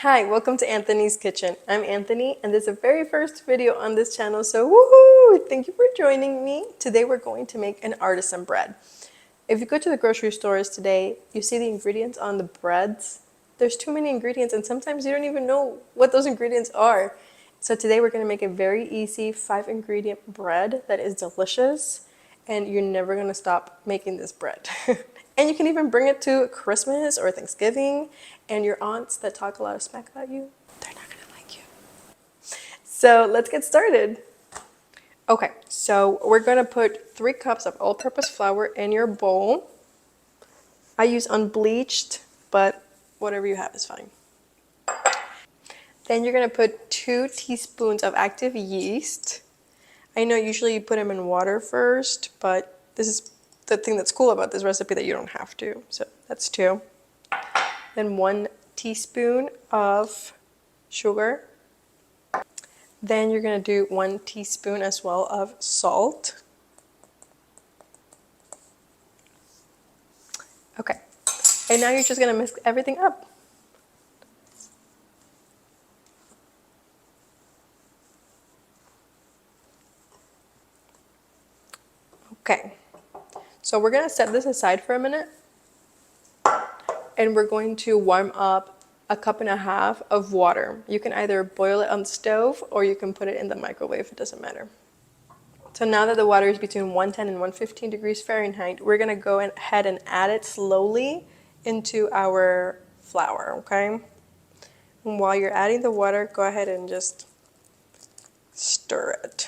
Hi, welcome to Anthony's Kitchen. I'm Anthony, and this is the very first video on this channel, so woohoo! Thank you for joining me. Today we're going to make an artisan bread. If you go to the grocery stores today, you see the ingredients on the breads. There's too many ingredients, and sometimes you don't even know what those ingredients are. So today we're going to make a very easy 5-ingredient bread that is delicious, and you're never going to stop making this bread. And you can even bring it to Christmas or Thanksgiving, and your aunts that talk a lot of smack about you, they're not gonna like you. So let's get started. Okay, so we're gonna put 3 cups of all-purpose flour in your bowl. I use unbleached, but whatever you have is fine. Then you're gonna put 2 teaspoons of active yeast. I know usually you put them in water first, but this is the thing that's cool about this recipe, that you don't have to. So that's 2. Then 1 teaspoon of sugar. Then you're going to do 1 teaspoon as well of salt. Okay, and now you're just going to mix everything up. Okay, so we're going to set this aside for a minute, and we're going to warm up 1.5 cups of water. You can either boil it on the stove or you can put it in the microwave, it doesn't matter. So now that the water is between 110 and 115 degrees Fahrenheit, we're gonna go ahead and add it slowly into our flour, okay? And while you're adding the water, go ahead and just stir it.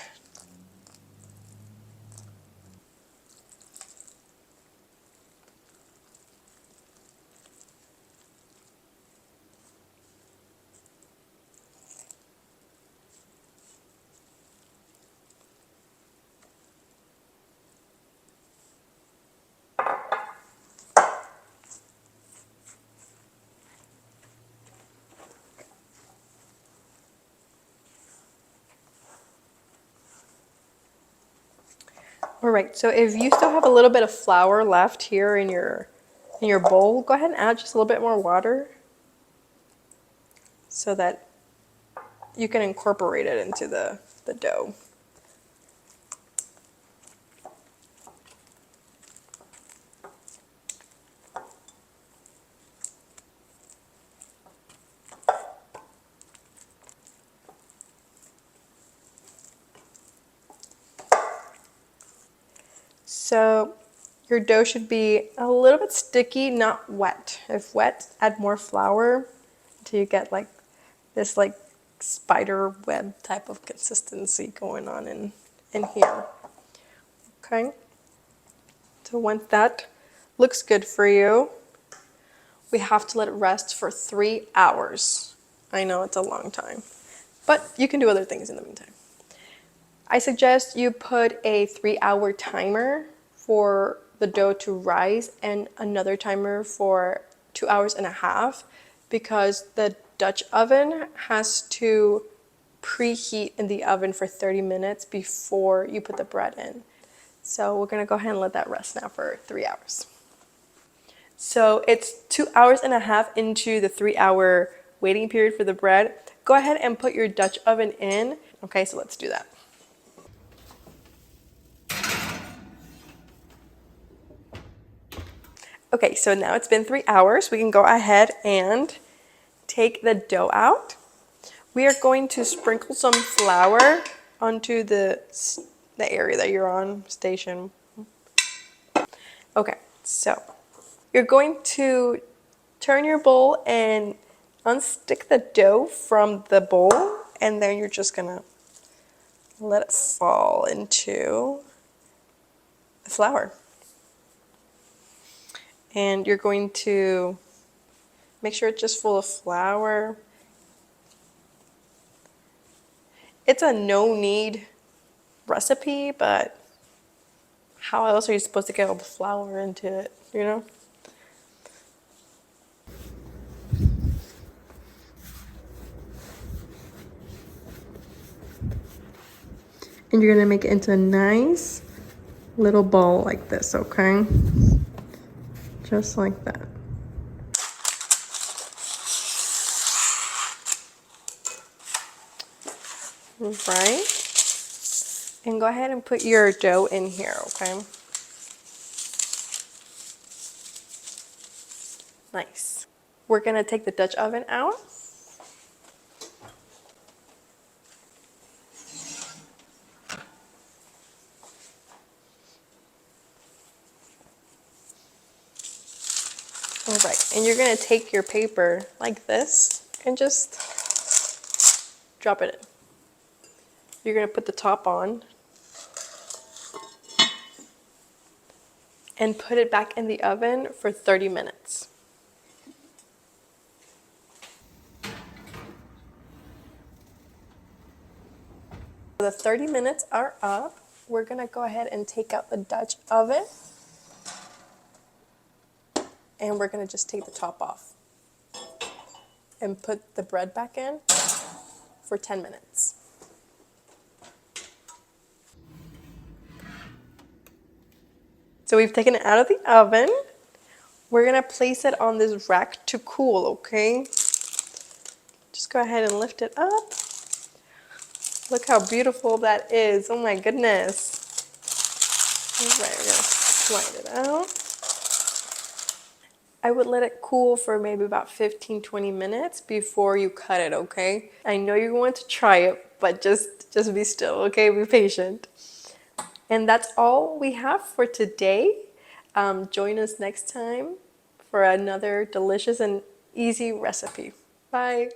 All right, so if you still have a little bit of flour left here in your bowl, go ahead and add just a little bit more water so that you can incorporate it into the dough. So your dough should be a little bit sticky, not wet. If wet, add more flour until you get like this like spider web type of consistency going on in here. Okay. So once that looks good for you, we have to let it rest for 3 hours. I know it's a long time, but you can do other things in the meantime. I suggest you put a 3-hour timer for the dough to rise and another timer for 2.5 hours, because the Dutch oven has to preheat in the oven for 30 minutes before you put the bread in. So we're gonna go ahead and let that rest now for 3 hours. So it's 2.5 hours into the 3-hour waiting period for the bread. Go ahead and put your Dutch oven in. Okay, so let's do that. Okay, so now it's been 3 hours. We can go ahead and take the dough out. We are going to sprinkle some flour onto the area that you're on, station. Okay, so you're going to turn your bowl and unstick the dough from the bowl, and then you're just gonna let it fall into the flour. And you're going to make sure it's just full of flour. It's a no-knead recipe, but how else are you supposed to get all the flour into it, you know? And you're gonna make it into a nice little ball like this, okay? Just like that. Right? And go ahead and put your dough in here, okay? Nice. We're gonna take the Dutch oven out. All right, and you're gonna take your paper like this and just drop it in. You're gonna put the top on and put it back in the oven for 30 minutes. The 30 minutes are up. We're gonna go ahead and take out the Dutch oven and we're gonna just take the top off and put the bread back in for 10 minutes. So we've taken it out of the oven. We're gonna place it on this rack to cool, okay? Just go ahead and lift it up. Look how beautiful that is. Oh my goodness. All right, we're gonna slide it out. I would let it cool for maybe about 15-20 minutes before you cut it, okay? I know you're going to try it, but just be still, okay? Be patient. And that's all we have for today. Join us next time for another delicious and easy recipe. Bye.